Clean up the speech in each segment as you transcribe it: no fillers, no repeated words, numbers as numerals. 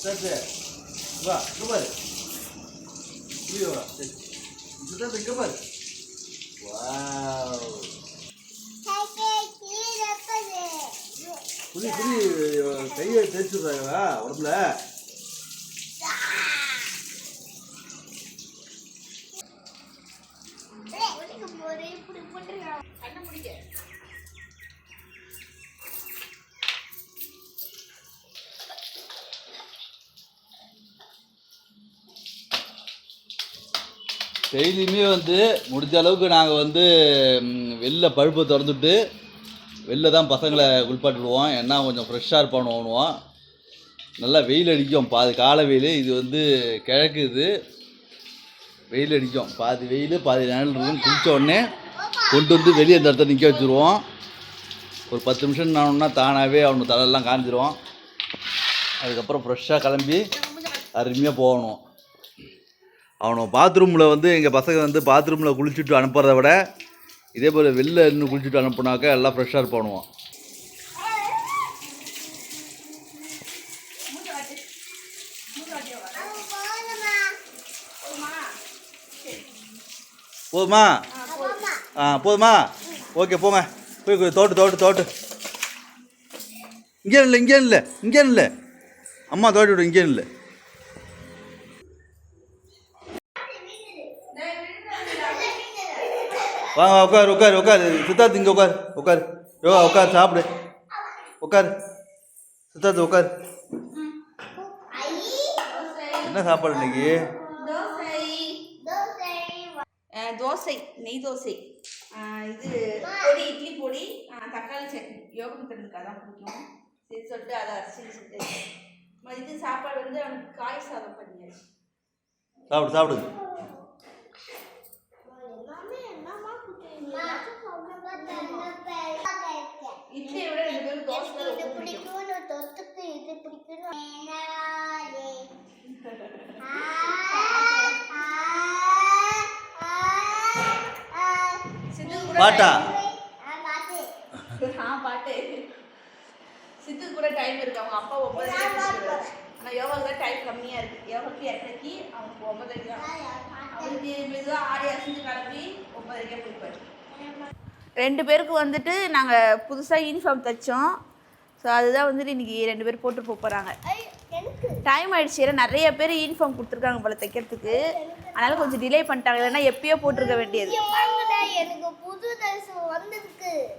சரி வா இங்கே பாரு கீழே வா சரி சித்தார்த்து இங்கே பாரு வாவ் புரி கையை தேய்ச்சுடுறாங்களா உடம்புல டெய்லியுமே வந்து முடிஞ்ச அளவுக்கு நாங்கள் வந்து வெளில பழுப்பை திறந்துட்டு வெளில தான் பசங்களை குளிப்பாட்டிடுவோம். ஏன்னா கொஞ்சம் ஃப்ரெஷ்ஷாக இருப்பானுவோம். நல்லா வெயில் அடிக்கும், பாதி காலை வெயில். இது வந்து கிழக்கு, இது வெயில் அடிக்கும், பாதி வெயில் பாதி நிழல் இருக்கும். குளித்த உடனே கொண்டு வந்து வெளியே அந்த இடத்த நிற்க வச்சுருவோம். ஒரு 10 நிமிஷம் நானுன்னா தானாகவே அவனுக்கு தலையெல்லாம் காஞ்சிரும். அதுக்கப்புறம் ஃப்ரெஷ்ஷாக கிளம்பி அருமையாக போகணும். அவனை பாத்ரூமில் வந்து எங்கள் பசங்க வந்து பாத்ரூமில் குளிச்சுட்டு அனுப்புறத விட இதே போல் வெளில இன்னும் குளிச்சுட்டு அனுப்புனாக்கா எல்லாம் ஃப்ரெஷ்ஷாக இருப்பானுவோம். போதுமா? போதுமா? ஓகே போங்க, போய் தோட்டு இங்கே இல்லை அம்மா தோட்டி விடு, இங்கே இல்லை. வாங்க உட்காரு சித்தார்த்து, இங்கே உட்காரு யோகா உட்காரு, சாப்பிடு, உட்காரு சித்தார்த்து உட்காரு. என்ன சாப்பாடு இன்னைக்கு? தோசை, நெய் தோசை, இது பொடி, இட்லி பொடி, தக்காளி சட்னி. யோகமுத்திரனுக்கு அதான் பிடிக்கும். சரி சொல்லிட்டு அதை அரிசி சொல்லிட்டு இது சாப்பாடு வந்து அவனுக்கு காய் சாதம் பண்ணியாச்சு. சாப்பிடு. இட்லியை விட 2 பேரும் தோசை பிடிக்கும். பாட்டா? பாட்டு. சித்துக்கு கூட டைம் இருக்கு. அவங்க அப்பா 9:30. ஆனால் யோகாவுக்கு தான் டைம் கம்மியாக இருக்குது. யோகாவுக்கு 8:30, அவனுக்கு 9:30 தான். அவனுக்கு மெதுவாக ஆடி அசைஞ்சு கிளம்பி 9:30 போய்ப்பாரு. 2 பேருக்கு வந்துட்டு நாங்கள் புதுசாக யூனிஃபார்ம் தைச்சோம். ஸோ அதுதான் வந்துட்டு இன்றைக்கி 2 பேர் போட்டு போகிறாங்க. டைம் ஆகிடுச்சு. ஏன்னா நிறைய பேர் யூனிஃபார்ம் கொடுத்துருக்காங்க போல் தைக்கிறதுக்கு. அதனால் கொஞ்சம் டிலே பண்ணிட்டாங்க. இல்லைன்னா எப்பயோ போட்டிருக்க வேண்டியது.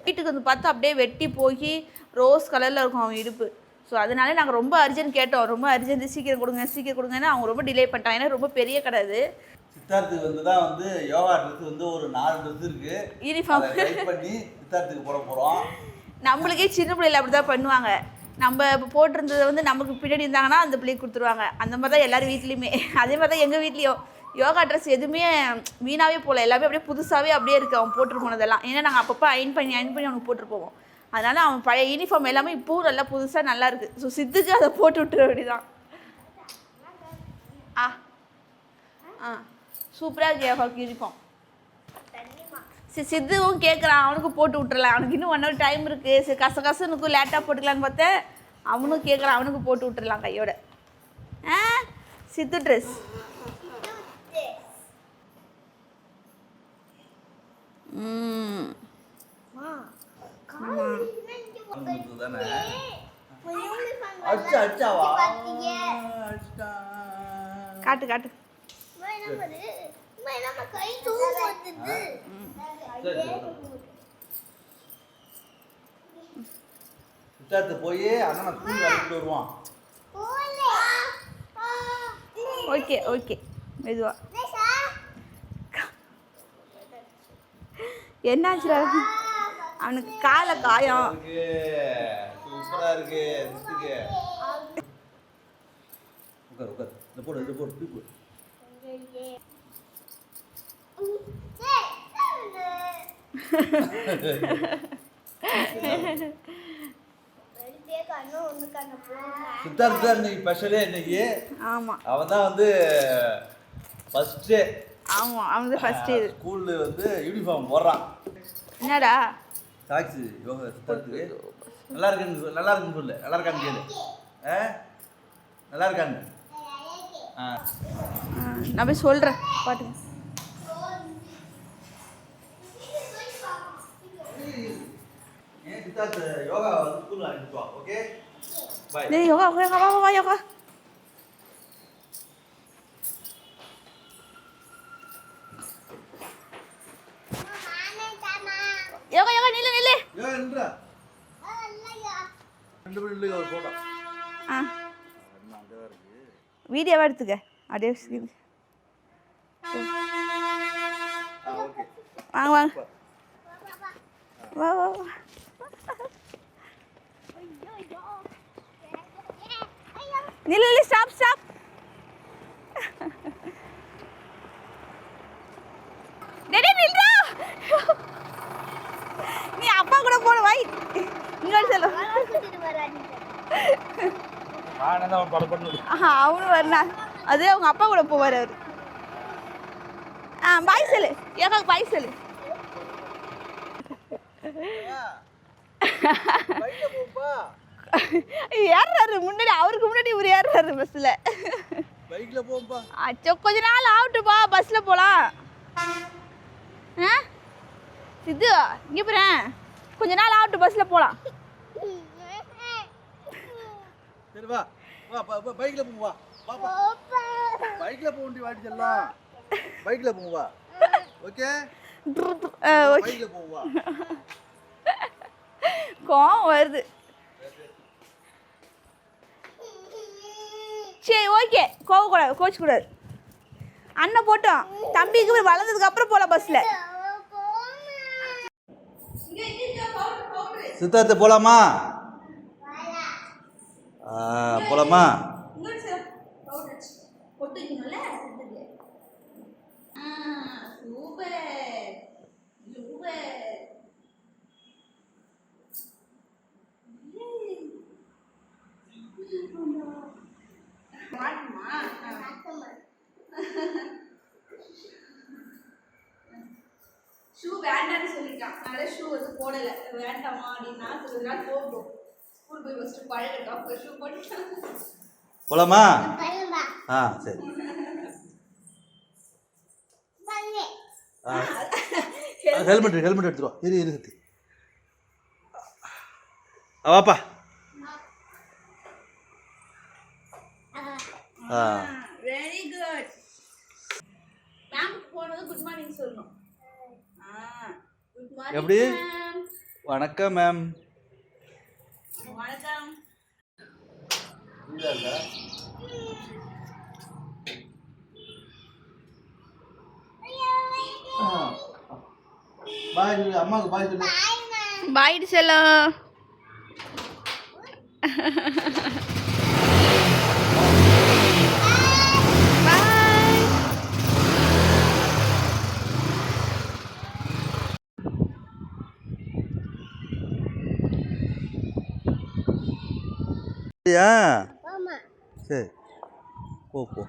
வீட்டுக்கு வந்து பார்த்தா அப்படியே வெட்டி போய் ரோஸ் கலரில் இருக்கும் அவன் இடுப்பு. ஸோ அதனாலே நாங்கள் ரொம்ப அர்ஜென்ட் கேட்டோம். ரொம்ப அர்ஜென்ட், சீக்கிரம் கொடுங்கன்னு. அவங்க ரொம்ப டிலே பண்ணிட்டாங்க. ஏன்னா ரொம்ப பெரிய கடை அது. சித்தார்த்துக்கு வந்து தான் வந்து யோகா ட்ரெஸ் வந்து ஒரு 4 ட்ரெஸ் இருக்குது. யூனிஃபார்ம் டைப் பண்ணி சித்தார்த்துக்கு போட போகிறோம். நம்மளுக்கே சின்ன பிள்ளைல அப்படி தான் பண்ணுவாங்க. நம்ம இப்போ போட்டிருந்ததை வந்து நமக்கு பின்னாடி இருந்தாங்கன்னா அந்த பிள்ளைக்கு கொடுத்துருவாங்க. அந்த மாதிரி தான் எல்லோரும் வீட்லேயுமே. அதே மாதிரி தான் எங்கள் வீட்லேயும் யோகா ட்ரெஸ் எதுவுமே வீணாகவே போகல. எல்லாமே அப்படியே புதுசாகவே அப்படியே இருக்குது அவன் போட்டு போனதெல்லாம். ஏன்னா நாங்கள் அப்பப்போ அயன் பண்ணி அவனுக்கு போட்டுட்டு போவோம். அதனால் அவன் பழைய யூனிஃபார்ம் எல்லாமே இப்போவும் நல்லா புதுசாக நல்லா இருக்குது. ஸோ சித்துக்கு அதை போட்டு விட்டுற வேண்டியதான். சூப்பராக இருக்கு யோகாவுக்கு யூனிஃபார்ம். சரி சித்துவும் கேட்குறான், அவனுக்கு போட்டு விட்டுறலாம். அவனுக்கு இன்னும் 1 hour டைம் இருக்குது. சரி கசனுக்கும் லேட்டாக போட்டுக்கலான்னு பார்த்தேன். அவனும் கேட்குறான், அவனுக்கு போட்டு விட்டுறலாம் கையோட. சித்து ட்ரெஸ். காட்டு சித்தார்த்து போய் அண்ணனை ஸ்கூல் அழைச்சிட்டு வருவான். ஓகே மெதுவா. என்னாச்சுடா அவனுக்கு காலை காயம். சூப்பரா இருக்கு. உட்கார் இந்த போடு தூக்கு. சித்தார்த்து தான் இன்னைக்கு ஸ்பெஷலே. இன்னைக்கு ஆமா அவன் தான் வந்து ஃபர்ஸ்ட். ஆமா அவன் தான் ஃபர்ஸ்ட். ஸ்கூல்ல வந்து யூனிஃபார்ம் போடுறான். என்னடா சாக்ஸ் யோகா சித்தார்த்துக்கு நல்லா இருக்குன்னு சொல்லு. நல்லா இருக்கான்னு கேளு. நல்லா இருக்காங்க. நான் போய் சொல்கிறேன் பாட்டுங்க. ஏன் சித்தார்த் யோகா வந்து ஸ்கூல்ல அனுப்பிச்சுவா. Okay bye. டேய் யோகா வா யோகா. யோகா நில்லு. யோகா நில்றா. ரெண்டு பேரும் நில்லுங்க ஒரு போட்டோ. வீடியோவா எடுத்துக்க. அப்படியே ஓகே. வாங்க வா. நில்லு ஸ்டாப். டேய் நில்றா. நீ அப்பா கூட போற வை. இங்க செல்ல. நான் பட பண்ணு. அவனும் வரனா. அது அவங்க அப்பா கூட போவார் அவரு. பாய் சொல்லு. ஏகா பாய் சொல்லு. பைக்ல போப்பா. ஏறாரு முன்னாடி அவருக்கு முன்னாடி இவர் ஏறாரு பஸ்ல. பைக்ல போப்பா. அச்சோ கொஞ்ச நாள் ஆகட்டும்பா பஸ்ல போலாம். சித்து இங்க பாரு. கொஞ்ச நாள் ஆகட்டும் பஸ்ல போலாம். சரி வா பைக்ல போவா. பாப்பா பைக்ல போண்டி வாடி செல்லாம். பைக்ல போவா. ஓகே பைக்ல போவா. கோவம் வருது. சரி ஓகே கோச்சு கூடாது. அண்ணன் போட்டோம். தம்பிக்கு வளர்ந்ததுக்கு அப்புறம் போலாம் பஸ்ல. சித்தார்த்த போலாமா? போலாமா? ஷூ வேண்டான்னு சொல்லிட்டான். அதனால ஷூ வந்து போடல. வேண்டாமா அப்படின்னா ஒரு நாள் போட்டோம். ஸ்கூல் போய் ஃபஸ்ட்டு பழகட்டும். அப்புறம் ஷூ போட்டு போலாமா? சரி. ஹெல்மெட் எடுத்துருவா. இரு சத்தி. வாப்பா. Very good. மேம் போனது குட் மார்னிங் சொல்லணும். Good morning. எப்படி? வணக்கம் மேம். வணக்கம். பாய் சொல்லு. அம்மாவுக்கு பாய் சொல்லு. பாய் செல்லம். சரி போ.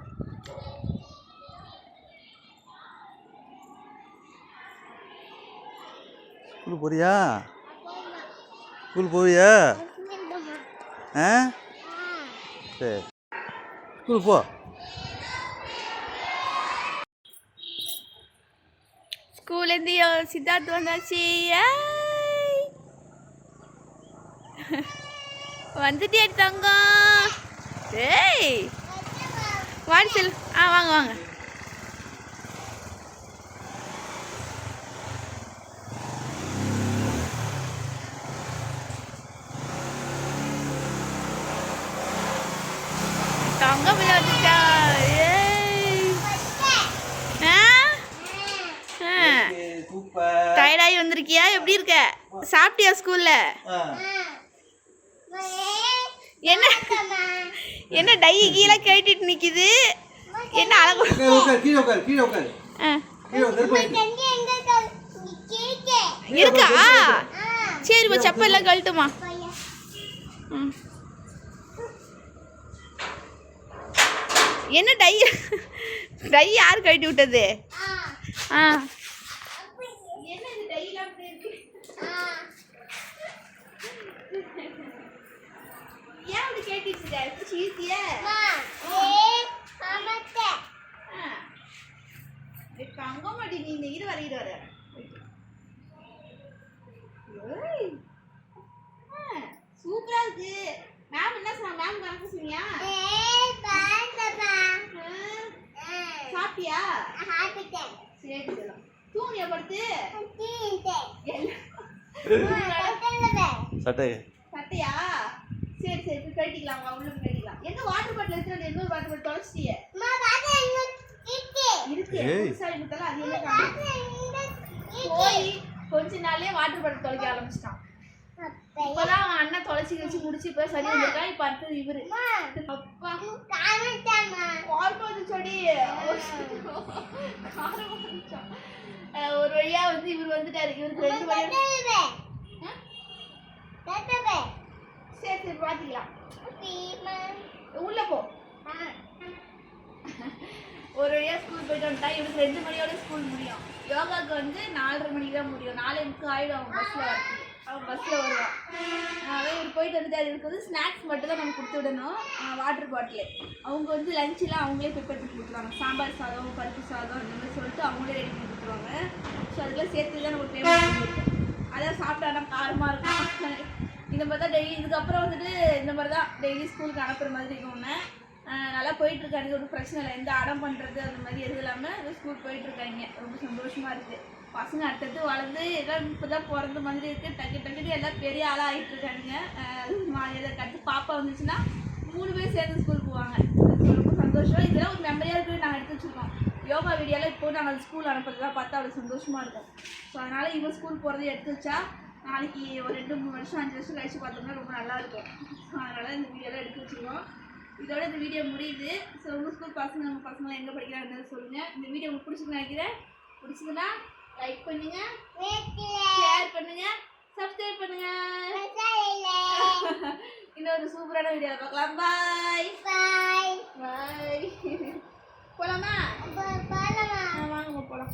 ஸ்கூல் போறியா? ஸ்கூல் போவியா? சரி ஸ்கூல் போ. ஸ்கூல்லேருந்து சித்தார்த் வந்தாச்சு. வந்துட்டே தங்கம். ஏய் வாடி செல். வாங்க. தங்கம் விளையாட்டுட்டா. டயர்டாகி வந்திருக்கியா? எப்படி இருக்க? சாப்பிட்டியா ஸ்கூல்ல? என்ன டை கீழே கேட்டுட்டு நிக்குது? என்ன அழகு. இருக்கா? சரி செப்பெல்லாம் கழட்டுமா. என்ன டை யார் கழட்டி விட்டது? என்ன இது டைலாம் அப்படி இருக்கு? ஏன் அப்படி கேட்டுச்சு? ஈஸியா சாப்பிட்டியா? சரி செல்லம். தூங்கியா படுத்து? சட்டை சட்டையா? சரி சரி போய் கட்டிக்கலாம், உள்ள போய் கட்டிக்கலாம். எங்க வாட்டர் பாட்டில் எடுத்துட்டு இன்னொரு வாட்டர் பாட்டில் தொலைச்சிட்டியே? இருக்கு. புதுசாக கொடுத்தாலும் அது என்ன போய் கொஞ்ச நாள்லயே வாட்டர் பாட்டில் தொலைக்க ஆரம்பிச்சிட்டான். இப்பதான் அவன் அண்ணன் தொலைச்சி வச்சு முடிச்சு இப்ப சரி வந்திருக்கான். இப்ப அடுத்தது இவரு. அப்பா பார்ப்பது சொடி ஒரு வழியா வந்து இவர் வந்துட்டாரு. இவருக்கு 2 வழி. சரி சரி பாத்துக்கலாம். உள்ள போ. ஒரு வழியா ஸ்கூல் போயிட்டு வந்துட்டா. இவருக்கு 2 மணியோட ஸ்கூல் முடியும். யோகாவுக்கு வந்து 4:30 மணிக்கு தான் முடியும். 4:30 ஆயிடும் அவன் பஸ்ல வரது. அவன் பஸ்ல வருவான். அதான் இவர் போயிட்டு வந்துட்டாரு. இவருக்கு வந்து ஸ்நாக்ஸ் மட்டும் தான் நம்ம கொடுத்து விடணும். வாட்டர் பாட்டில் அவங்க வந்து லஞ்செலாம் அவங்களே ப்ரிப்பேர் பண்ணி கொடுத்துருவாங்க. சாம்பார் சாதம், பருப்பு சாதம் இந்த மாதிரி சொல்லிட்டு அவங்களே ரெடி பண்ணி கொடுத்துருவாங்க. ஸோ அதெல்லாம் சேர்த்து தான் நமக்கு பேமெண்ட் கொடுக்கும். அதான் சாப்பிட்டா காரமாக இருக்கும். இந்த மாதிரி தான் டெய்லி இதுக்கப்புறம் வந்துட்டு இந்த மாதிரி தான் டெய்லி ஸ்கூலுக்கு அனுப்புகிற மாதிரி இருக்கும்னு நல்லா போயிட்டுருக்காங்க. ஒரு பிரச்சனை இல்லை. எந்த அடம் பண்ணுறது அந்த மாதிரி எதுவும் இல்லாமல் ஸ்கூல் போயிட்டுருக்காங்க. ரொம்ப சந்தோஷமாக இருக்குது. பசங்க அடுத்தடுத்து வளர்ந்து எல்லாம் இப்போ தான் பிறந்த மாதிரி இருக்குது. டக்குன்னு எல்லாம் பெரிய ஆளாக ஆகிட்டு இருக்கானுங்க. கற்று பாப்பா வந்துச்சுன்னா 3 பேர் சேர்ந்து ஸ்கூல் போவாங்க. ரொம்ப சந்தோஷம். இதெல்லாம் ஒரு மெமரியாக இருக்குது. நாங்கள் எடுத்து வச்சுருக்கோம். யோகா வீடியோலாம் இப்போ நாங்கள் ஸ்கூல் அனுப்புறதுலாம் பார்த்தா அவ்வளோ சந்தோஷமாக இருக்கும். ஸோ அதனால் இவன் ஸ்கூல் போகிறதே எடுத்து வச்சா நாளைக்கு ஒரு 2-3 வருஷம் 5 வருஷம் கழிச்சு பார்த்தோம்னா ரொம்ப நல்லாயிருக்கும். ஸோ அதனால் இந்த வீடியோலாம் எடுத்து வச்சுருக்கோம். இதோட இந்த வீடியோ முடியுது. ஸோ உங்கள் ஸ்கூல் பசங்க உங்கள் பசங்களாம் எங்கே படிக்கிறாங்கன்னு சொல்லுங்கள். இந்த வீடியோ உங்களுக்கு பிடிச்சிருக்குன்னு நினைக்கிறேன். பிடிச்சிதுன்னா லைக் பண்ணுங்க, ஷேர் பண்ணுங்க, சப்ஸ்கிரைப் பண்ணுங்க. இன்னொரு சூப்பரான வீடியோ பார்க்கலாம். பாய் பாய் பாய். போலாமா? வாங்க போலாம்.